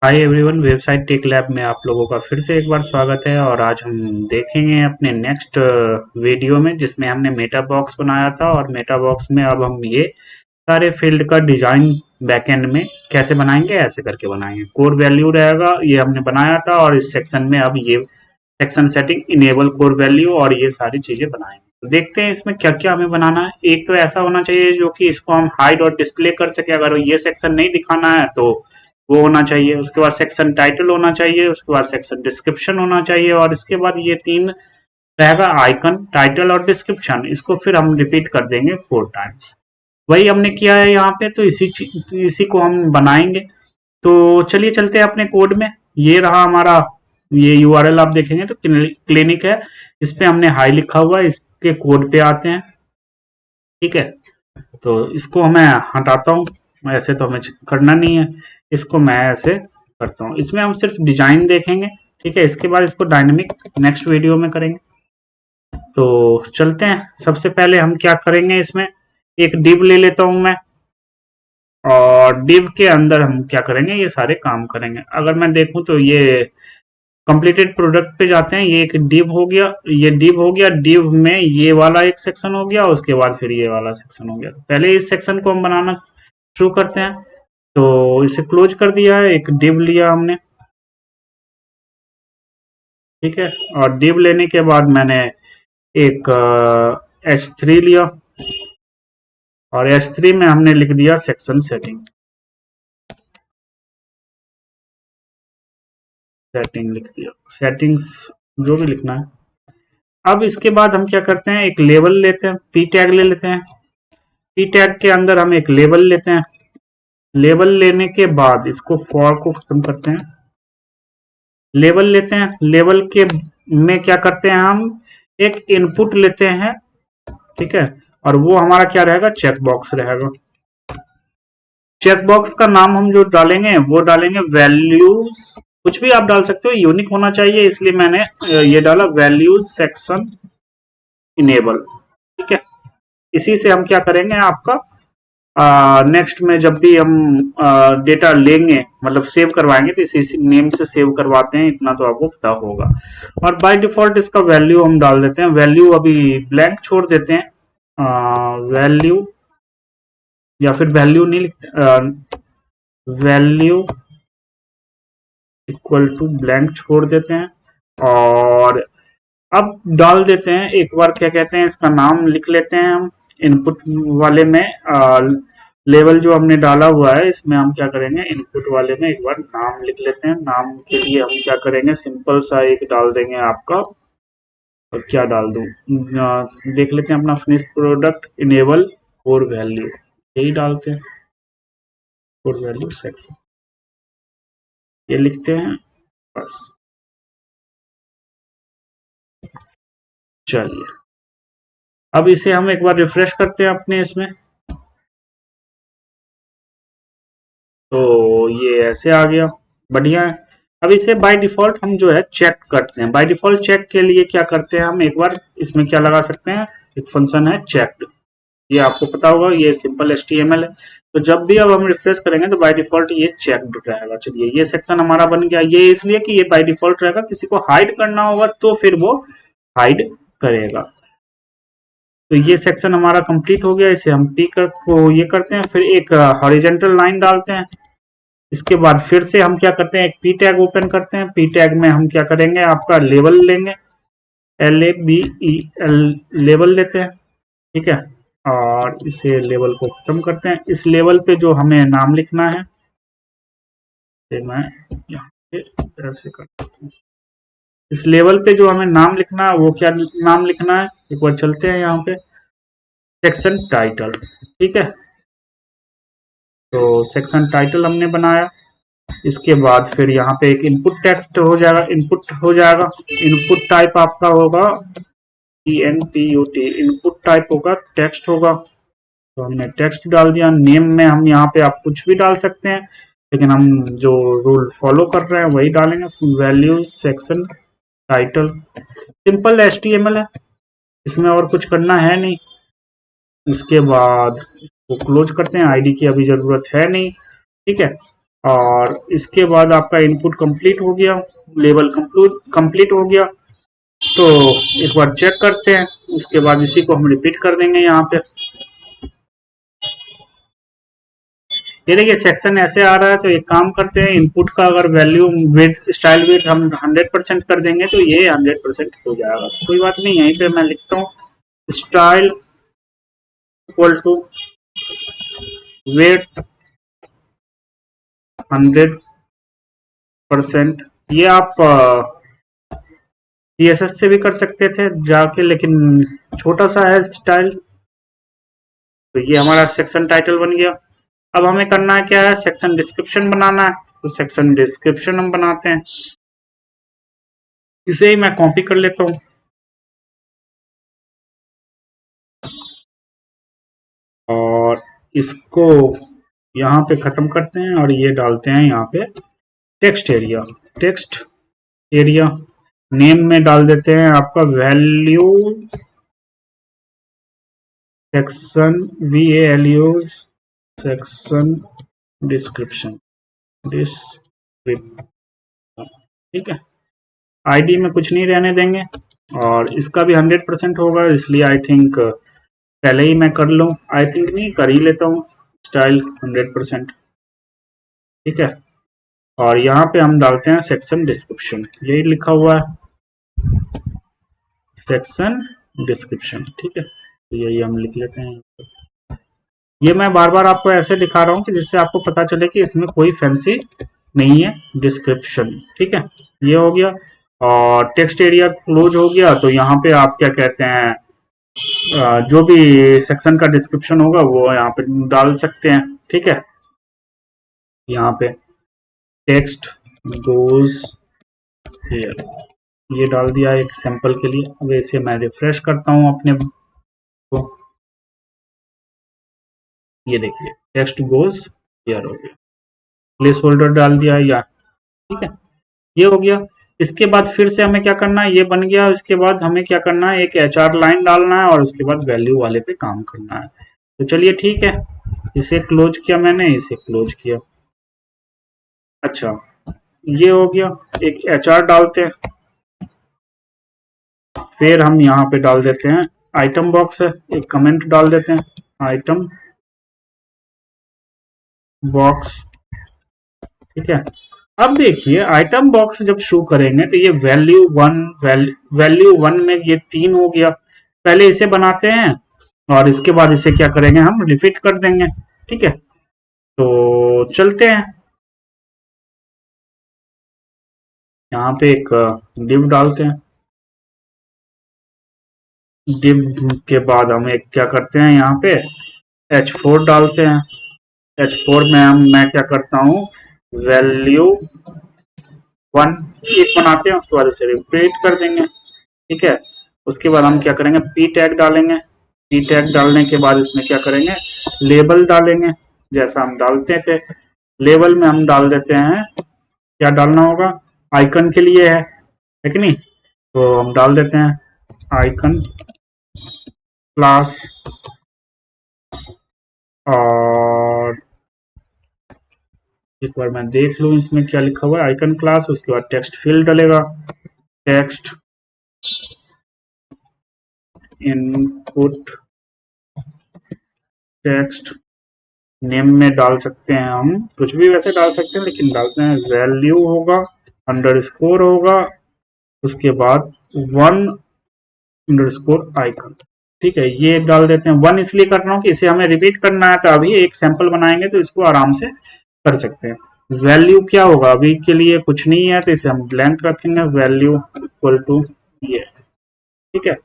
Hi everyone, website tech lab में आप लोगों का फिर से एक बार स्वागत है। और आज हम देखेंगे अपने नेक्स्ट वीडियो में, जिसमें हमने मेटा बॉक्स बनाया था। और मेटा बॉक्स में अब हम ये सारे फील्ड का डिजाइन बैकएंड में कैसे बनाएंगे, ऐसे करके बनाएंगे। कोर वैल्यू रहेगा, ये हमने बनाया था। और इस सेक्शन में अब ये section setting, enable core value और ये सारी चीजें बनाएंगे। तो देखते हैं इसमें क्या क्या हमें बनाना है। एक तो ऐसा होना चाहिए जो कि इसको हम हाइड और डिस्प्ले कर सके। अगर ये सेक्शन नहीं दिखाना है तो वो होना चाहिए। उसके बाद सेक्शन टाइटल होना चाहिए, उसके बाद सेक्शन डिस्क्रिप्शन होना चाहिए, और इसके बाद ये तीन रहेगा, आइकन, टाइटल और डिस्क्रिप्शन। इसको फिर हम रिपीट कर देंगे 4 टाइम्स। वही हमने किया है यहाँ पे, तो इसी को हम बनाएंगे। तो चलिए चलते हैं अपने कोड में। ये रहा हमारा, ये यूआरएल आप देखेंगे तो क्लिनिक है, इस पे हमने हाई लिखा हुआ है। इसके कोड पे आते हैं। ठीक है, तो इसको मैं हटाता हूँ, ऐसे तो हमें करना नहीं है। इसको मैं ऐसे करता हूँ। इसमें हम सिर्फ डिजाइन देखेंगे। ठीक है, इसके बाद इसको डायनेमिक नेक्स्ट वीडियो में करेंगे। तो चलते हैं। सबसे पहले हम क्या करेंगे, इसमें एक डिव ले लेता हूं मैं। और डिव के अंदर हम क्या करेंगे, ये सारे काम करेंगे। अगर मैं देखूं तो ये कंप्लीटेड प्रोडक्ट पे जाते हैं। ये एक डिव हो गया, ये डिव हो गया। डिव में ये वाला एक सेक्शन हो गया, उसके बाद फिर ये वाला सेक्शन हो गया। तो पहले इस सेक्शन को हम बनाना शुरू करते हैं। तो इसे क्लोज कर दिया है, एक डिव लिया हमने। ठीक है, और डिव लेने के बाद मैंने एक H3 लिया, और H3 में हमने लिख दिया सेक्शन सेटिंग। सेटिंग लिख दिया, सेटिंग्स जो भी लिखना है। अब इसके बाद हम क्या करते हैं, एक लेबल लेते हैं, पी टैग ले लेते हैं। पी टैग के अंदर हम एक लेबल लेते हैं। लेबल लेने के बाद इसको फॉर को खत्म करते हैं। लेबल लेते हैं, लेबल के में क्या करते हैं, हम एक इनपुट लेते हैं। ठीक है, और वो हमारा क्या रहेगा, चेक बॉक्स रहेगा। चेक बॉक्स का नाम हम जो डालेंगे वो डालेंगे वैल्यूज। कुछ भी आप डाल सकते हो, यूनिक होना चाहिए, इसलिए मैंने ये डाला वैल्यूज सेक्शन इनेबल। ठीक है, इसी से हम क्या करेंगे, आपका नेक्स्ट में जब भी हम डेटा लेंगे, मतलब सेव करवाएंगे, तो इसी नेम से सेव करवाते हैं, इतना तो आपको पता होगा। और बाय डिफॉल्ट इसका वैल्यू हम डाल देते हैं। वैल्यू अभी ब्लैंक छोड़ देते हैं। वैल्यू या फिर वैल्यू नहीं लिखते, वैल्यू इक्वल टू ब्लैंक छोड़ देते हैं। और अब डाल देते हैं एक बार, क्या कहते हैं, इसका नाम लिख लेते हैं हम। इनपुट वाले में लेवल जो हमने डाला हुआ है, इसमें हम क्या करेंगे, इनपुट वाले में एक बार नाम लिख लेते हैं। नाम के लिए हम क्या करेंगे, सिंपल सा एक डाल देंगे आपका। और क्या डाल दूं, देख लेते हैं अपना finish product enable core value, यही डालते हैं, कोर वैल्यू सेक्शन, ये लिखते हैं बस। चलिए, अब इसे हम एक बार रिफ्रेश करते हैं अपने इसमें। तो ये ऐसे आ गया, बढ़िया है। अब इसे बाय डिफॉल्ट हम जो है चेक करते हैं। बाय डिफॉल्ट चेक के लिए क्या करते हैं, हम एक बार इसमें क्या लगा सकते हैं, एक फंक्शन है चेक्ड। ये आपको पता होगा, ये सिंपल HTML है। तो जब भी अब हम रिफ्रेश करेंगे तो बाय डिफॉल्ट ये चेक्ड रहेगा। चलिए, ये सेक्शन हमारा बन गया। ये इसलिए कि ये बाय डिफॉल्ट रहेगा, किसी को हाइड करना होगा तो फिर वो हाइड करेगा। तो ये सेक्शन हमारा कंप्लीट हो गया। इसे हम पी को ये करते हैं, फिर एक हॉरिजेंटल लाइन डालते हैं। इसके बाद फिर से हम क्या करते हैं, एक पी टैग ओपन करते हैं। पी टैग में हम क्या करेंगे, आपका लेवल लेंगे, LABEL लेवल लेते हैं। ठीक है, और इसे लेवल को खत्म करते हैं। इस लेवल पे जो हमें नाम लिखना है, मैं यहाँ पे ऐसे कर देता हूँ। इस लेवल पे जो हमें नाम लिखना है, वो क्या नाम लिखना है, एक बार चलते हैं यहाँ पे, सेक्शन टाइटल। ठीक है, तो सेक्शन टाइटल हमने बनाया। इसके बाद फिर यहाँ पे एक इनपुट टेक्स्ट हो जाएगा, इनपुट हो जाएगा। इनपुट टाइप आपका होगा INPUT, इनपुट टाइप होगा, टेक्स्ट होगा। तो हमने टेक्स्ट डाल दिया। नेम में हम यहाँ पे आप कुछ भी डाल सकते हैं, लेकिन हम जो रूल फॉलो कर रहे हैं वही डालेंगे। Values section title, simple HTML है, इसमें और कुछ करना है नहीं। उसके बाद इसको क्लोज करते हैं, आईडी की अभी जरूरत है नहीं। ठीक है, और इसके बाद आपका इनपुट कंप्लीट हो गया, लेबल कंप्लीट हो गया। तो एक बार चेक करते हैं, उसके बाद इसी को हम रिपीट कर देंगे यहाँ पे। ये देखिए सेक्शन ऐसे आ रहा है, तो एक काम करते हैं, इनपुट का अगर वैल्यू विड्थ स्टाइल विड्थ हम 100% कर देंगे तो ये 100% हो जाएगा। तो कोई बात नहीं, यहीं पे मैं लिखता हूँ स्टाइल इक्वल टू विड्थ 100%। ये आप CSS से भी कर सकते थे जाके, लेकिन छोटा सा है स्टाइल। तो ये हमारा सेक्शन टाइटल बन गया। अब हमें करना है क्या है, सेक्शन डिस्क्रिप्शन बनाना है। तो सेक्शन डिस्क्रिप्शन हम बनाते हैं, इसे ही मैं कॉपी कर लेता हूँ और इसको यहाँ पे खत्म करते हैं और ये डालते हैं यहाँ पे text area. Text area name में डाल देते हैं आपका value section VALU section description description, ठीक है। आईडी में कुछ नहीं रहने देंगे और इसका भी 100% होगा, इसलिए आई थिंक पहले ही मैं कर लूँ, आई थिंक नहीं कर ही लेता हूँ स्टाइल 100%, ठीक है। और यहाँ पे हम डालते हैं सेक्शन डिस्क्रिप्शन, यही लिखा हुआ है सेक्शन डिस्क्रिप्शन, ठीक है। तो यही हम लिख लेते हैं। ये मैं बार बार आपको ऐसे दिखा रहा हूँ कि जिससे आपको पता चले कि इसमें कोई फैंसी नहीं है, डिस्क्रिप्शन, ठीक है। ये हो गया और टेक्स्ट एरिया क्लोज हो गया। तो यहाँ पे आप क्या कहते हैं, जो भी सेक्शन का डिस्क्रिप्शन होगा वो यहाँ पे डाल सकते हैं, ठीक है। यहाँ पे टेक्स्ट गोज हियर, ये डाल दिया एक सैंपल के लिए। अब इसे मैं रिफ्रेश करता हूँ अपने को, ये देखिए टेक्स्ट गोज हियर हो गया, प्लेस होल्डर डाल दिया या, ठीक है। ये हो गया। इसके बाद फिर से हमें क्या करना है, ये बन गया। इसके बाद हमें क्या करना है, एक HR लाइन डालना है और उसके बाद वैल्यू वाले पे काम करना है। तो चलिए ठीक है, इसे क्लोज किया मैंने, इसे क्लोज किया। अच्छा, ये हो गया। एक HR डालते हैं, फिर हम यहाँ पे डाल देते हैं आइटम बॉक्स है, एक कमेंट डाल देते हैं आइटम बॉक्स, ठीक है। अब देखिए आइटम बॉक्स जब शो करेंगे तो ये वैल्यू वन में ये 3 हो गया। पहले इसे बनाते हैं और इसके बाद इसे क्या करेंगे, हम रिपीट कर देंगे, ठीक है। तो चलते हैं, यहाँ पे एक डिव डालते हैं। डिव के बाद हम एक क्या करते हैं, यहाँ पे H4 डालते हैं। H4 में मैं क्या करता हूँ, वैल्यू 1 एक बनाते हैं, उसके बाद इसे रिपीट कर देंगे, ठीक है। उसके बाद हम क्या करेंगे, पी टैग डालेंगे। पी टैग डालने के बाद इसमें क्या करेंगे, लेबल डालेंगे जैसा हम डालते थे। लेबल में हम डाल देते हैं, क्या डालना होगा, आइकन के लिए है कि नहीं। तो हम डाल देते हैं आइकन क्लास, और एक बार मैं देख लूँ इसमें क्या लिखा हुआ है, आइकन क्लास। उसके बाद टेक्स्ट फील्ड डलेगा, टेक्स्ट इनपुट टेक्स्ट नेम में डाल सकते हैं, हम कुछ भी वैसे डाल सकते हैं, लेकिन डालते हैं वैल्यू होगा, अंडरस्कोर होगा, उसके बाद 1 अंडरस्कोर आइकन, ठीक है। ये डाल देते हैं। 1 इसलिए कर रहा हूँ कि इसे हमें रिपीट करना है, तो अभी एक सैंपल बनाएंगे तो इसको आराम से कर सकते हैं। वैल्यू क्या होगा, अभी के लिए कुछ नहीं है तो इसे हम ब्लैंक रखेंगे, वैल्यू इक्वल टू ये, ठीक है।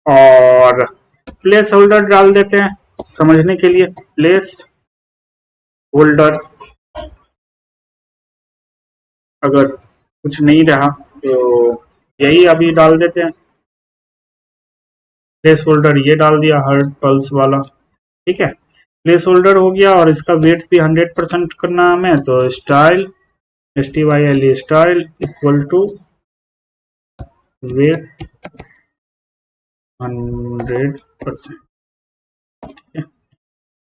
और प्लेस होल्डर डाल देते हैं समझने के लिए, प्लेस होल्डर अगर कुछ नहीं रहा तो यही अभी डाल देते हैं। प्लेस होल्डर ये डाल दिया हर पल्स वाला, ठीक है। प्लेस होल्डर हो गया और इसका वेट भी 100% करना है हमें। तो style STYLE style equal to weight 100%, ठीक है।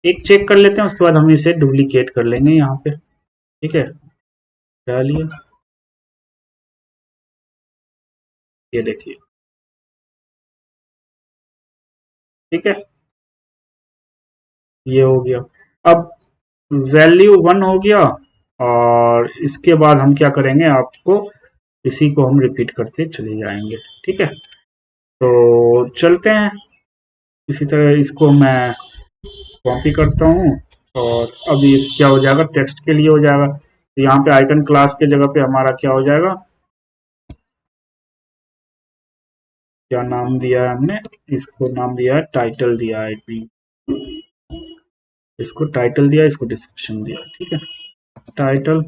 एक चेक कर लेते हैं, उसके बाद हम इसे डुप्लीकेट कर लेंगे यहाँ पे। ठीक है, डालिए, ये देखिए, ठीक है, ये हो गया। अब वैल्यू 1 हो गया, और इसके बाद हम क्या करेंगे, आपको इसी को हम रिपीट करते चले जाएंगे। ठीक है, तो चलते हैं। इसी तरह इसको मैं कॉपी करता हूँ, और अब ये क्या हो जाएगा, टेक्स्ट के लिए हो जाएगा। तो यहाँ पे आइकन क्लास के जगह पे हमारा क्या हो जाएगा, क्या नाम दिया है हमने, इसको नाम दिया है टाइटल दिया है, आई थिंक इसको टाइटल दिया, इसको डिस्क्रिप्शन दिया। ठीक है, टाइटल,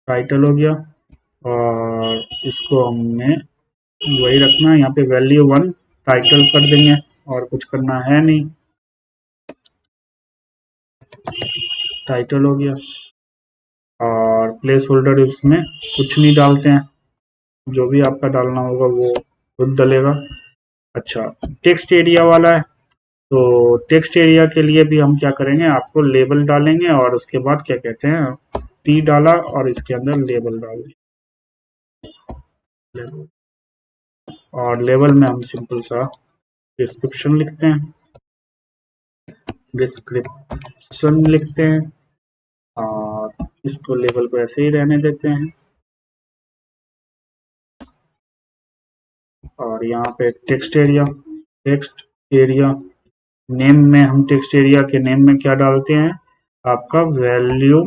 टाइटल हो गया, और इसको हमने वही रखना है, यहाँ पे वैल्यू 1 टाइटल कर देंगे, और कुछ करना है नहीं, टाइटल हो गया। और प्लेस होल्डर इसमें कुछ नहीं डालते हैं, जो भी आपका डालना होगा वो खुद डलेगा। अच्छा, टेक्स्ट एरिया वाला है, तो टेक्स्ट एरिया के लिए भी हम क्या करेंगे, आपको लेबल डालेंगे, और उसके बाद क्या कहते हैं, पी डाला और इसके अंदर लेबल डाल दिया, और लेबल में हम सिंपल सा डिस्क्रिप्शन लिखते हैं, डिस्क्रिप्शन लिखते हैं, और इसको लेबल को ऐसे ही रहने देते हैं। और यहाँ पे text area, text area name में हम टेक्स्ट एरिया के नेम में क्या डालते हैं, आपका वैल्यू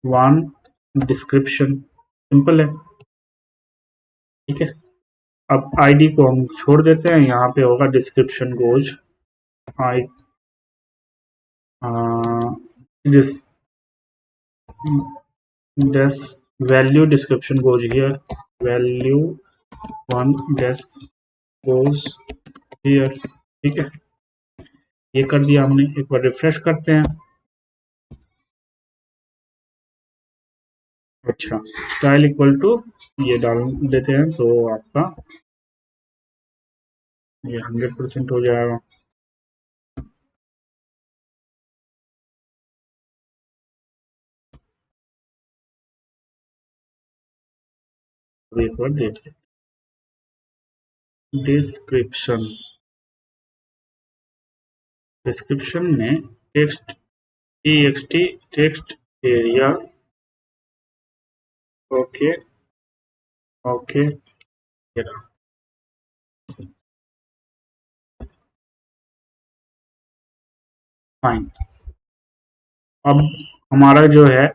1 डिस्क्रिप्शन, सिंपल है। ठीक है, अब आईडी को हम छोड़ देते हैं, यहाँ पे होगा description goes I this des value description goes here, value 1 des goes here. ठीक है, ये कर दिया हमने, एक बार रिफ्रेश करते हैं। अच्छा, स्टाइल इक्वल टू ये डाल देते हैं, तो आपका ये 100% हो जाएगा। तो एक बार देख लें, डिस्क्रिप्शन, डिस्क्रिप्शन में text TXT text area, okay, okay, fine. अब हमारा जो है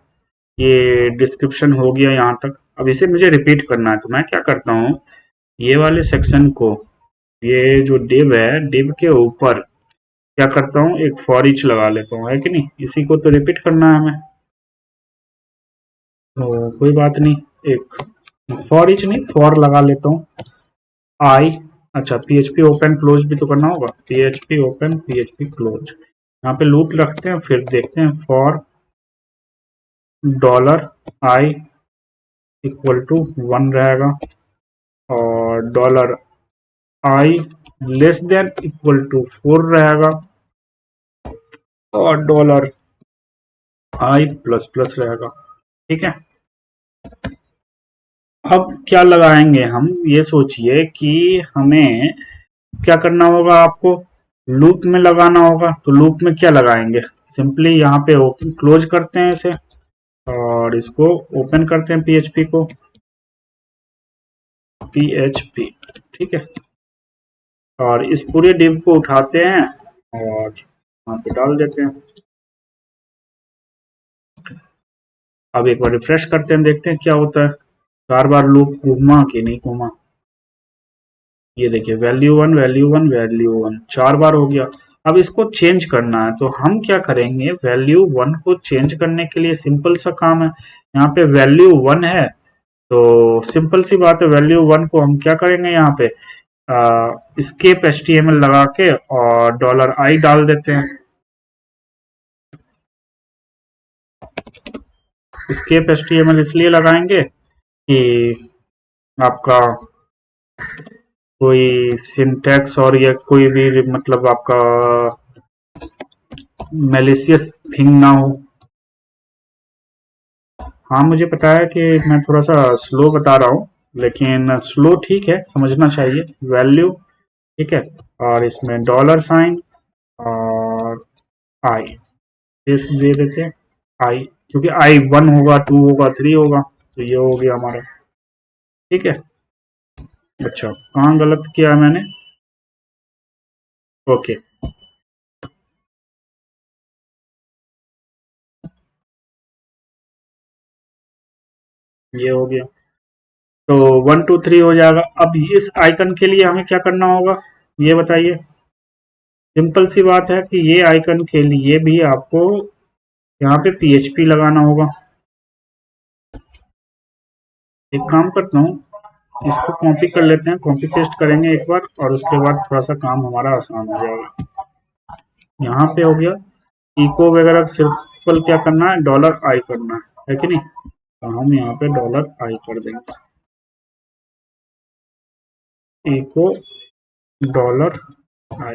ये डिस्क्रिप्शन हो गया यहाँ तक। अब इसे मुझे रिपीट करना है, तो मैं क्या करता हूँ, ये वाले सेक्शन को, ये जो डिव है, डिव के ऊपर क्या करता हूँ, एक फॉर ईच लगा लेता हूँ, है कि नहीं, इसी को तो रिपीट करना है हमें, तो कोई बात नहीं, एक फॉर ईच नहीं, फॉर लगा लेता हूँ, आई, अच्छा, पीएचपी ओपन क्लोज भी तो करना होगा, पीएचपी ओपन पीएचपी क्लोज, यहाँ पे लूप रखते हैं, फिर देखते हैं for dollar I equal to 1 रहेगा, और dollar I less than equal to 4 रहेगा, और डॉलर आई प्लस प्लस रहेगा। ठीक है, अब क्या लगाएंगे हम, ये सोचिए कि हमें क्या करना होगा, आपको लूप में लगाना होगा, तो लूप में क्या लगाएंगे, सिंपली यहाँ पे ओपन क्लोज करते हैं इसे, और इसको ओपन करते हैं पीएचपी को, पीएचपी, ठीक है, और इस पूरे डिव को उठाते हैं और यहाँ पे डाल देते हैं। अब एक बार रिफ्रेश करते हैं, देखते हैं क्या होता है, 4 बार लूप घूमा कि नहीं घूमा। ये देखिए, वैल्यू 1 वैल्यू 1 वैल्यू 1 4 बार हो गया। अब इसको चेंज करना है, तो हम क्या करेंगे, वैल्यू 1 को चेंज करने के लिए सिंपल सा काम है, यहाँ पे वैल्यू 1 है, तो सिंपल सी बात है, वैल्यू 1 को हम क्या करेंगे, यहाँ पे स्केप एचटीएमएल लगा के और डॉलर आई डाल देते हैं। स्केप एचटीएमएल इसलिए लगाएंगे कि आपका कोई सिंटैक्स और या कोई भी मतलब आपका मैलिशियस थिंग ना हो। हाँ मुझे पता है कि मैं थोड़ा सा स्लो बता रहा हूँ, लेकिन स्लो ठीक है, समझना चाहिए। वैल्यू ठीक है, और इसमें डॉलर साइन और आई इस दे देते हैं। आई, क्योंकि आई 1 होगा, 2 होगा, 3 होगा, तो ये हो गया हमारा। ठीक है। अच्छा, कहाँ गलत किया मैंने? ओके, ये हो गया। तो 1 2 3 हो जाएगा। अब इस आइकन के लिए हमें क्या करना होगा, ये बताइए। सिंपल सी बात है कि ये आइकन के लिए भी आपको यहाँ पे PHP लगाना होगा। एक काम करता हूँ, इसको कॉपी कर लेते हैं, कॉपी पेस्ट करेंगे एक बार, और उसके बाद थोड़ा सा काम हमारा आसान हो जाएगा। यहाँ पे हो गया। इको वगैरह सिंपल क्या करना है, डॉलर आई करना है कि नहीं? तो हम यहाँ पे डॉलर आई कर देंगे। इको डॉलर आई,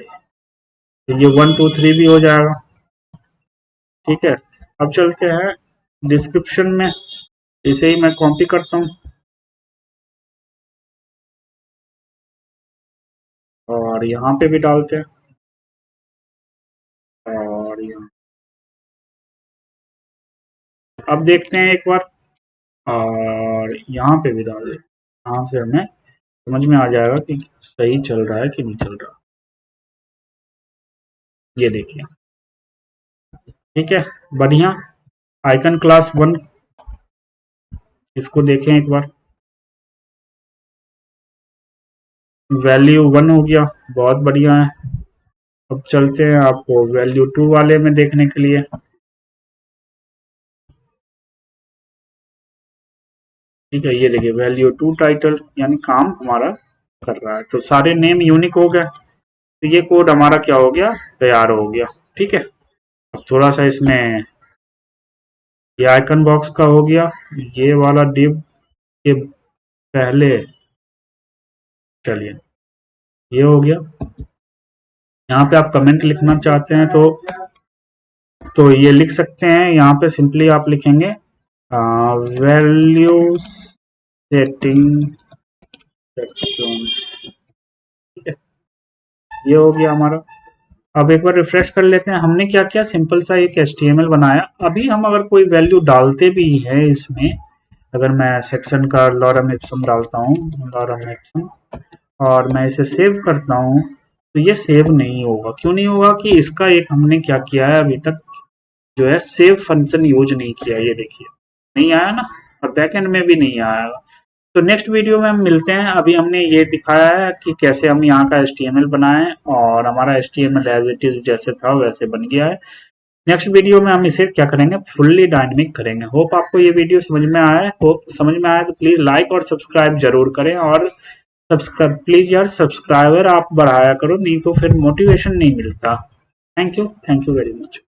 तो ये 1 2 3 भी हो जाएगा। ठीक है। अब चलते हैं डिस्क्रिप्शन में, इसे ही मैं कॉपी करता हूँ और यहाँ पे भी डालते हैं, और यहाँ अब देखते हैं एक बार, और यहाँ पे भी डाल देते हैं। यहाँ से हमें समझ में आ जाएगा कि सही चल रहा है कि नहीं चल रहा। ये देखिए, ठीक है, बढ़िया। आइकन क्लास 1, इसको देखें एक बार। वैल्यू 1 हो गया, बहुत बढ़िया है। अब चलते हैं आपको वैल्यू 2 वाले में देखने के लिए। ठीक है, ये देखिए वैल्यू 2 टाइटल, यानी काम हमारा कर रहा है। तो सारे नेम यूनिक हो गए, तो ये कोड हमारा क्या हो गया, तैयार हो गया। ठीक है। अब थोड़ा सा इसमें ये आइकन बॉक्स का हो गया, ये वाला डिव के पहले, चलिए ये हो गया। यहाँ पे आप कमेंट लिखना चाहते हैं तो ये लिख सकते हैं। यहाँ पे सिंपली आप लिखेंगे वैल्यू सेटिंग सेक्शन। ठीक है, ये हो गया हमारा। अब एक बार रिफ्रेश कर लेते हैं। हमने क्या किया, सिंपल सा एक HTML बनाया। अभी हम अगर कोई वैल्यू डालते भी है इसमें, अगर मैं सेक्शन का लॉरम इप्सम डालता हूँ, लॉरम इप्सम, और मैं इसे सेव करता हूँ, तो ये सेव नहीं होगा। क्यों नहीं होगा कि इसका एक हमने क्या किया है, अभी तक जो है सेव फंक्शन यूज नहीं किया। ये देखिए नहीं आया ना, और बैकएंड में भी नहीं आया। तो नेक्स्ट वीडियो में हम मिलते हैं। अभी हमने ये दिखाया है कि कैसे हम यहाँ का HTML बनाएं, और हमारा HTML एज इट इज जैसे था वैसे बन गया है। नेक्स्ट वीडियो में हम इसे क्या करेंगे, फुल्ली डायनेमिक करेंगे। होप आपको ये वीडियो समझ में आया है। होप समझ में आया तो प्लीज लाइक और सब्सक्राइब जरूर करें, और सब्सक्राइब प्लीज यार, सब्सक्राइबर आप बढ़ाया करो, नहीं तो फिर मोटिवेशन नहीं मिलता। Thank you very much.